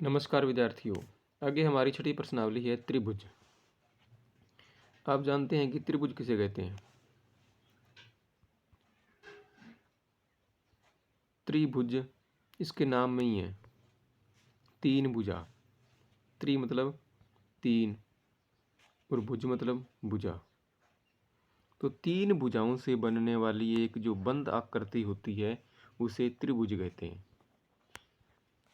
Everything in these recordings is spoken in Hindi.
नमस्कार विद्यार्थियों। आगे हमारी छठी प्रश्नावली है त्रिभुज। आप जानते हैं कि त्रिभुज किसे कहते हैं? त्रिभुज इसके नाम में ही है, तीन भुजा। त्रि मतलब तीन और भुज मतलब भुजा। तो तीन भुजाओं से बनने वाली एक जो बंद आकृति होती है उसे त्रिभुज कहते हैं।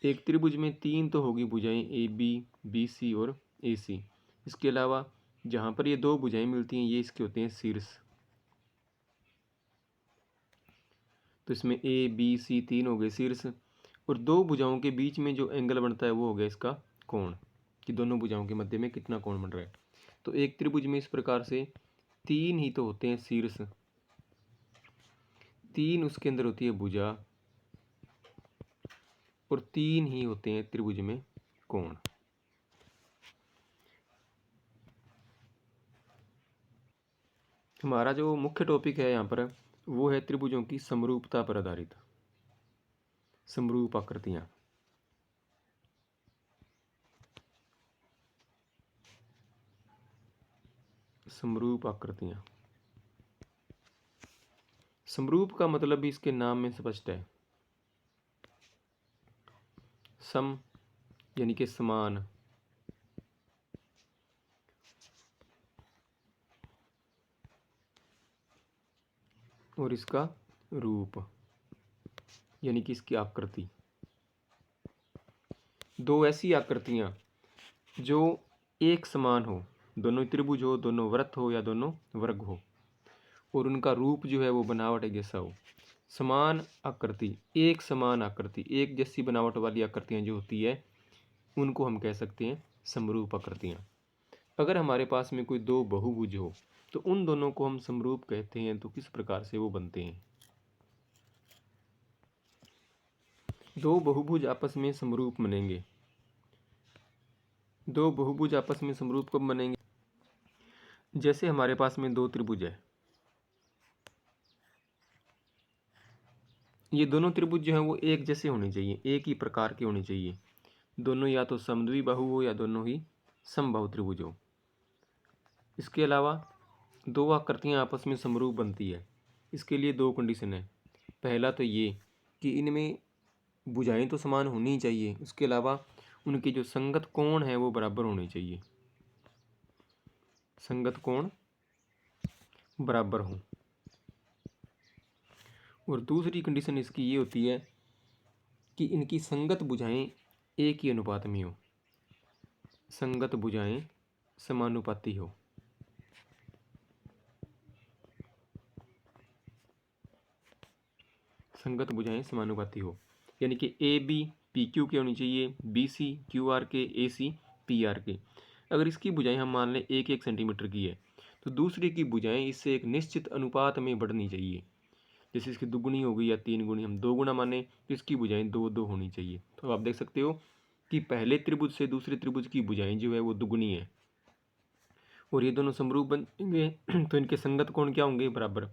एक त्रिभुज में तीन तो होगी भुजाएं, ए बी, बी सी और ए सी। इसके अलावा जहाँ पर ये दो भुजाएं मिलती हैं ये इसके होते हैं शीर्ष। तो इसमें ए बी सी तीन हो गए शीर्ष, और दो भुजाओं के बीच में जो एंगल बनता है वो हो गया इसका कोण, कि दोनों भुजाओं के मध्य में कितना कोण बन रहा है। तो एक त्रिभुज में इस प्रकार से तीन ही तो होते हैं शीर्ष, तीन उसके अंदर होती है भुजा, और तीन ही होते हैं त्रिभुज में कोण। हमारा जो मुख्य टॉपिक है यहाँ पर वो है त्रिभुजों की समरूपता पर आधारित समरूप आकृतियाँ। समरूप आकृतियाँ, समरूप का मतलब भी इसके नाम में स्पष्ट है। सम यानी कि समान, और इसका रूप यानी कि इसकी आकृति। दो ऐसी आकृतियाँ जो एक समान हो, दोनों त्रिभुज हो, दोनों वृत्त हो या दोनों वर्ग हो, और उनका रूप जो है वो बनावट एक जैसा हो। समान आकृति, एक समान आकृति, एक जैसी बनावट वाली आकृतियाँ जो होती है उनको हम कह सकते हैं समरूप आकृतियाँ। अगर हमारे पास में कोई दो बहुभुज हो तो उन दोनों को हम समरूप कहते हैं। तो किस प्रकार से वो बनते हैं? दो बहुभुज आपस में समरूप बनेंगे। दो बहुभुज आपस में समरूप कब बनेंगे? जैसे हमारे पास में दो त्रिभुज है, ये दोनों त्रिभुज जो हैं वो एक जैसे होने चाहिए, एक ही प्रकार के होने चाहिए। दोनों या तो समद्विबाहु हो या दोनों ही समबाहु त्रिभुज हो। इसके अलावा दो आकृतियाँ आपस में समरूप बनती है, इसके लिए दो कंडीशन है। पहला तो ये कि इनमें भुजाएं तो समान होनी ही चाहिए, उसके अलावा उनके जो संगत कोण है वो बराबर होने चाहिए, संगत कोण बराबर हो। और दूसरी कंडीशन इसकी ये होती है कि इनकी संगत भुजाएं एक ही अनुपात में हो, संगत भुजाएं समानुपाती हो। संगत भुजाएं समानुपाती हो यानी कि ए बी पी क्यू के होनी चाहिए, बी सी क्यू आर के, ए सी पी आर के। अगर इसकी भुजाएं हम मान लें एक एक सेंटीमीटर की है तो दूसरे की भुजाएं इससे एक निश्चित अनुपात में बढ़नी चाहिए। जैसे इसकी दुगुनी हो गई या तीन गुनी, हम दो गुना माने तो इसकी भुजाएं दो दो होनी चाहिए। तो आप देख सकते हो कि पहले त्रिभुज से दूसरे त्रिभुज की भुजाएं जो है वो दुगुनी है, और ये दोनों समरूप बनेंगे तो इनके संगत कोण क्या होंगे? बराबर।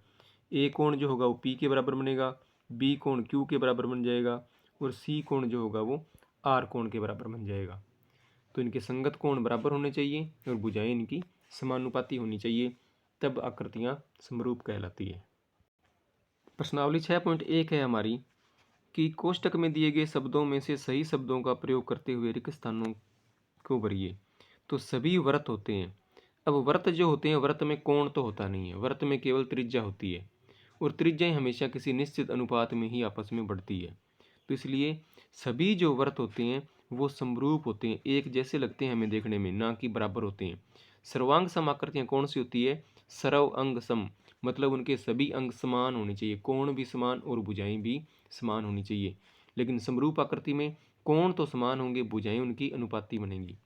ए कोण जो होगा वो पी के बराबर बनेगा, बी कोण क्यू के बराबर बन जाएगा, और सी कोण जो होगा वो आर कोण के बराबर बन जाएगा। तो इनके संगत कोण बराबर होने चाहिए और भुजाएं इनकी समानुपाती होनी चाहिए, तब आकृतियाँ समरूप कहलाती है। प्रश्नावली 6.1 है हमारी कि कोष्टक में दिए गए शब्दों में से सही शब्दों का प्रयोग करते हुए रिक्त स्थानों को भरिए। तो सभी व्रत होते हैं। अब व्रत जो होते हैं, व्रत में कोण तो होता नहीं है, व्रत में केवल त्रिज्या होती है, और त्रिज्याएं हमेशा किसी निश्चित अनुपात में ही आपस में बढ़ती है। तो इसलिए सभी जो व्रत होते हैं वो समरूप होते हैं, एक जैसे लगते हैं हमें देखने में, ना कि बराबर होते हैं। सर्वांग सम आकृतियाँ कौन सी होती है? सर्व अंग सम, मतलब उनके सभी अंग समान होने चाहिए, कोण भी समान और भुजाएं भी समान होनी चाहिए। लेकिन समरूप आकृति में कोण तो समान होंगे, भुजाएं उनकी अनुपाती बनेंगी।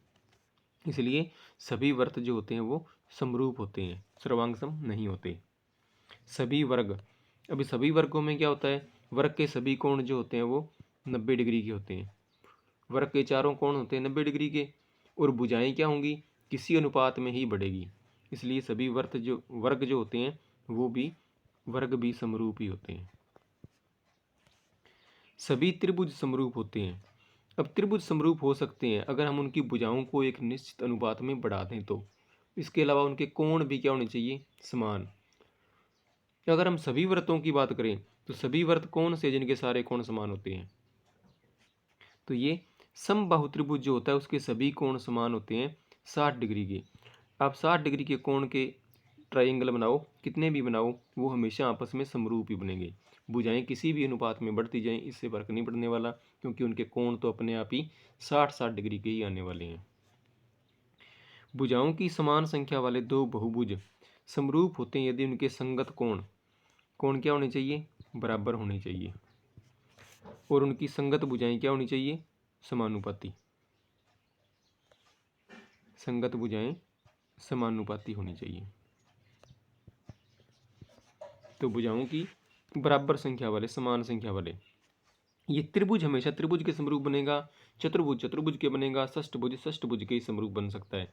इसलिए सभी वर्त जो होते हैं वो समरूप होते हैं, सर्वांग सम नहीं होते। सभी वर्ग, अभी सभी वर्गों में क्या होता है? वर्ग के सभी कोण जो होते हैं वो 90 डिग्री के होते हैं। वर्ग के चारों कोण होते हैं 90 डिग्री के, और भुजाएं क्या होंगी? किसी अनुपात में ही बढ़ेगी। इसलिए सभी वर्ग जो होते हैं वो भी वर्ग भी समरूप ही होते हैं। सभी त्रिभुज समरूप होते हैं। अब त्रिभुज समरूप हो सकते हैं अगर हम उनकी भुजाओं को एक निश्चित अनुपात में बढ़ा दें तो। इसके अलावा उनके कोण भी क्या होने चाहिए, समान। अगर हम सभी वृत्तों की बात करें तो सभी वृत्त कौन से जिनके सारे कोण समान होते हैं, तो ये समबाहु त्रिभुज जो होता है उसके सभी कोण समान होते हैं 60 डिग्री के। आप 60 डिग्री के कोण के ट्राइंगल बनाओ, कितने भी बनाओ, वो हमेशा आपस में समरूप ही बनेंगे। भुजाएं किसी भी अनुपात में बढ़ती जाएं इससे फर्क नहीं पड़ने वाला, क्योंकि उनके कोण तो अपने आप ही 60-60 डिग्री के ही आने वाले हैं। भुजाओं की समान संख्या वाले दो बहुभुज समरूप होते हैं यदि उनके संगत कोण कोण क्या होने चाहिए, बराबर होने चाहिए, और उनकी संगत भुजाएं क्या होनी चाहिए, समानुपाती। संगत भुजाएं समानुपाती होनी चाहिए। तो भुजाओं की बराबर संख्या वाले, समान संख्या वाले, ये त्रिभुज हमेशा त्रिभुज के समरूप बनेगा, चतुर्भुज चतुर्भुज के बनेगा, षष्ठभुज षष्ठभुज के समरूप बन सकता है।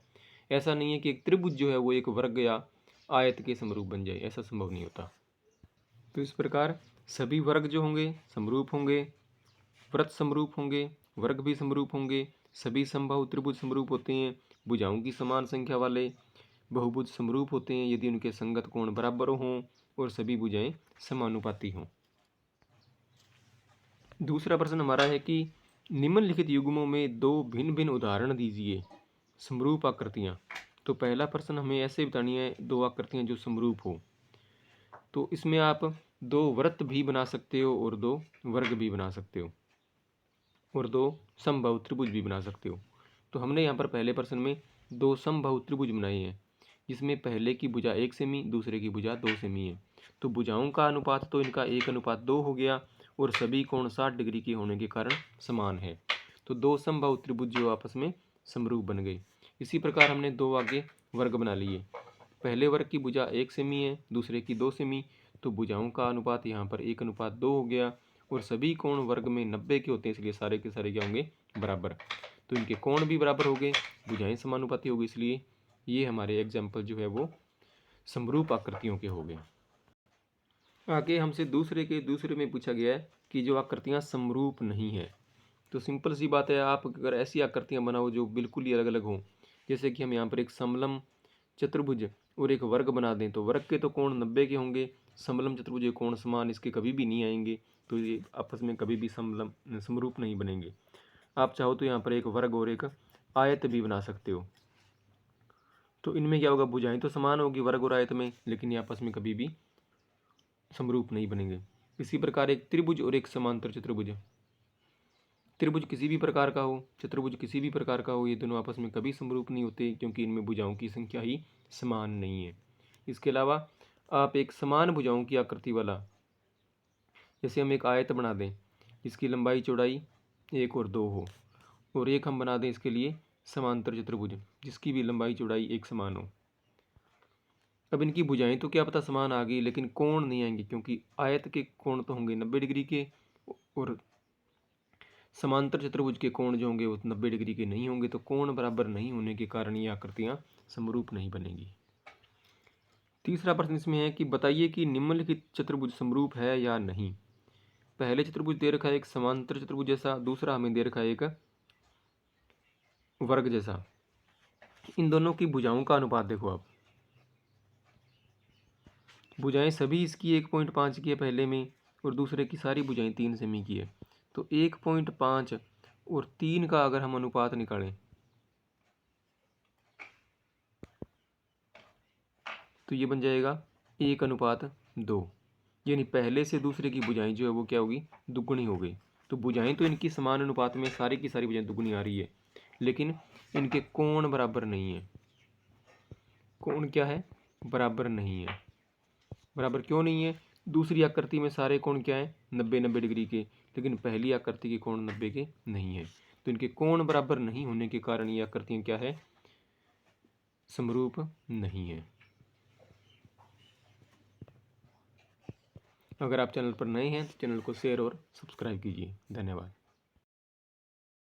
ऐसा नहीं है कि एक त्रिभुज जो है वो एक वर्ग या आयत के समरूप बन जाए, ऐसा संभव नहीं होता। तो इस प्रकार सभी वर्ग जो होंगे समरूप होंगे, वृत्त समरूप होंगे, वर्ग भी समरूप होंगे, सभी समबाहु त्रिभुज समरूप होते हैं, भुजाओं की समान संख्या वाले बहुभुज समरूप होते हैं यदि उनके संगत कोण बराबर हों और सभी भुजाएं समानुपाती हों। दूसरा प्रश्न हमारा है कि निम्नलिखित युग्मों में दो भिन्न भिन्न उदाहरण दीजिए समरूप आकृतियां। तो पहला प्रश्न हमें ऐसे बतानी है दो आकृतियां जो समरूप हो। तो इसमें आप दो वृत्त भी बना सकते हो और दो वर्ग भी बना सकते हो और दो समबाहु त्रिभुज भी बना सकते हो। तो हमने यहाँ पर पहले प्रश्न में दो समबाहु त्रिभुज बनाए हैं जिसमें पहले की भुजा 1 सेमी, दूसरे की भुजा 2 सेमी है। तो भुजाओं का अनुपात तो इनका 1:2 हो गया और सभी कोण 60 डिग्री के होने के कारण समान है। तो दो समबाहु त्रिभुज जो आपस में समरूप बन गए। इसी प्रकार हमने दो आगे वर्ग बना लिए। पहले वर्ग की भुजा 1 सेमी है, दूसरे की 2 सेमी, तो भुजाओं का अनुपात यहाँ पर 1:2 हो गया और सभी कोण वर्ग में 90 के होते हैं, इसलिए सारे के सारे क्या होंगे, बराबर। तो इनके कोण भी बराबर हो गए, भुजाएं समानुपाती हो गई, इसलिए ये हमारे एग्जाम्पल जो है वो समरूप आकृतियों के हो गए। आगे हमसे दूसरे में पूछा गया है कि जो आकृतियाँ समरूप नहीं है। तो सिंपल सी बात है, आप अगर ऐसी आकृतियाँ बनाओ जो बिल्कुल ही अलग अलग हों, जैसे कि हम यहाँ पर एक समलम चतुर्भुज और एक वर्ग बना दें, तो वर्ग के तो कोण 90 के होंगे, समलम चतुर्भुज के कोण समान इसके कभी भी नहीं आएंगे, तो ये आपस में कभी भी समरूप नहीं बनेंगे। आप चाहो तो यहाँ पर एक वर्ग और एक आयत भी बना सकते हो। तो इनमें क्या होगा, भुजाएं तो समान होगी वर्ग और आयत में, लेकिन ये आपस में कभी भी समरूप नहीं बनेंगे। इसी प्रकार एक त्रिभुज और एक समांतर चतुर्भुज, त्रिभुज किसी भी प्रकार का हो, चतुर्भुज किसी भी प्रकार का हो, ये दोनों आपस में कभी समरूप नहीं होते क्योंकि इनमें भुजाओं की संख्या ही समान नहीं है। इसके अलावा आप एक समान भुजाओं की आकृति वाला, जैसे हम एक आयत बना दें जिसकी लंबाई चौड़ाई 1 और 2 हो, और एक हम बना दें इसके लिए समांतर चतुर्भुज जिसकी भी लंबाई चौड़ाई एक समान हो। अब इनकी भुजाएं तो क्या पता समान आ गई, लेकिन कोण नहीं आएंगे क्योंकि आयत के कोण तो होंगे 90 डिग्री के और समांतर चतुर्भुज के कोण जो होंगे वो 90 डिग्री के नहीं होंगे। तो कोण बराबर नहीं होने के कारण ये आकृतियां समरूप नहीं बनेंगी। तीसरा प्रश्न इसमें है कि बताइए कि निम्नलिखित चतुर्भुज समरूप है या नहीं। पहले चतुर्भुज दे रखा है एक समांतर चतुर्भुज जैसा, दूसरा हमें दे रखा है एक वर्ग जैसा। इन दोनों की भुजाओं का अनुपात देखो आप, भुजाएं सभी इसकी 1.5 की है पहले में, और दूसरे की सारी भुजाएं 3 सेमी की है। तो 1.5 और 3 का अगर हम अनुपात निकालें तो ये बन जाएगा 1:2, यानी पहले से दूसरे की भुजाएं जो है वो क्या होगी, दुगुनी हो गई। तो भुजाएं तो इनकी समान अनुपात में सारी की सारी भुजाएं दुगुनी आ रही है, लेकिन इनके कोण बराबर नहीं है। कोण क्या है, बराबर नहीं है। बराबर क्यों नहीं है, दूसरी आकृति में सारे कोण क्या है, 90-90 डिग्री के, लेकिन पहली आकृति के कोण 90 के नहीं है। तो इनके कोण बराबर नहीं होने के कारण ये आकृतियाँ क्या है, समरूप नहीं है। अगर आप चैनल पर नए हैं तो चैनल को शेयर और सब्सक्राइब कीजिए। धन्यवाद।